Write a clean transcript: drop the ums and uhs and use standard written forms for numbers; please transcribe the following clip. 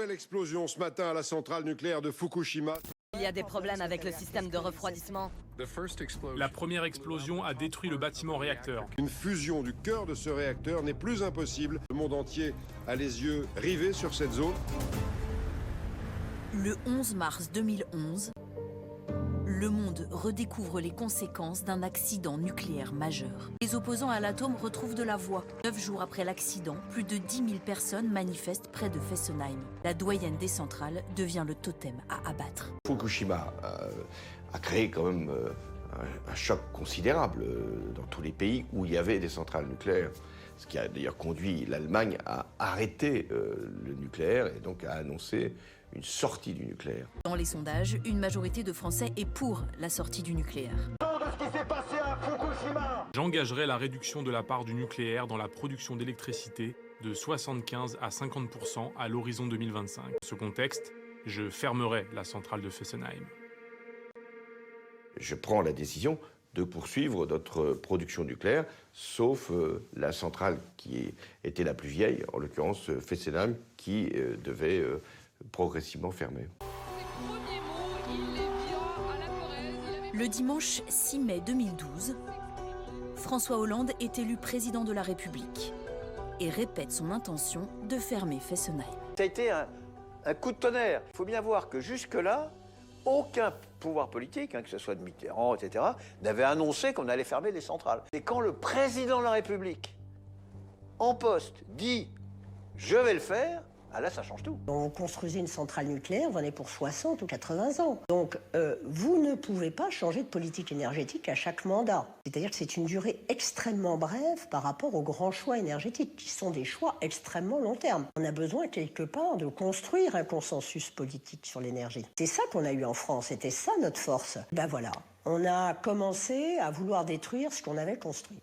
nouvelle explosion ce matin à la centrale nucléaire de Fukushima. Il y a des problèmes avec le système de refroidissement. La première explosion a détruit le bâtiment réacteur. Une fusion du cœur de ce réacteur n'est plus impossible. Le monde entier a les yeux rivés sur cette zone. Le 11 mars 2011, le monde redécouvre les conséquences d'un accident nucléaire majeur. Les opposants à l'atome retrouvent de la voix. 9 jours après l'accident, plus de 10 000 personnes manifestent près de Fessenheim. La doyenne des centrales devient le totem à abattre. Fukushima a créé quand même un choc considérable dans tous les pays où il y avait des centrales nucléaires. Ce qui a d'ailleurs conduit l'Allemagne à arrêter le nucléaire et donc à annoncer une sortie du nucléaire. Dans les sondages, une majorité de Français est pour la sortie du nucléaire. J'engagerai la réduction de la part du nucléaire dans la production d'électricité de 75 à 50% à l'horizon 2025. Dans ce contexte, je fermerai la centrale de Fessenheim. Je prends la décision de poursuivre notre production nucléaire, sauf la centrale qui était la plus vieille, en l'occurrence Fessenheim, qui devait progressivement fermer. Le dimanche 6 mai 2012, François Hollande est élu président de la République et répète son intention de fermer Fessenheim. Ça a été un coup de tonnerre. Il faut bien voir que jusque-là, aucun pouvoir politique, que ce soit de Mitterrand, etc., n'avait annoncé qu'on allait fermer les centrales. Et quand le président de la République, en poste, dit « je vais le faire », ah là, ça change tout. On construisait une centrale nucléaire, on en est pour 60 ou 80 ans. Donc, vous ne pouvez pas changer de politique énergétique à chaque mandat. C'est-à-dire que c'est une durée extrêmement brève par rapport aux grands choix énergétiques, qui sont des choix extrêmement long terme. On a besoin, quelque part, de construire un consensus politique sur l'énergie. C'est ça qu'on a eu en France, c'était ça notre force. Ben voilà, on a commencé à vouloir détruire ce qu'on avait construit.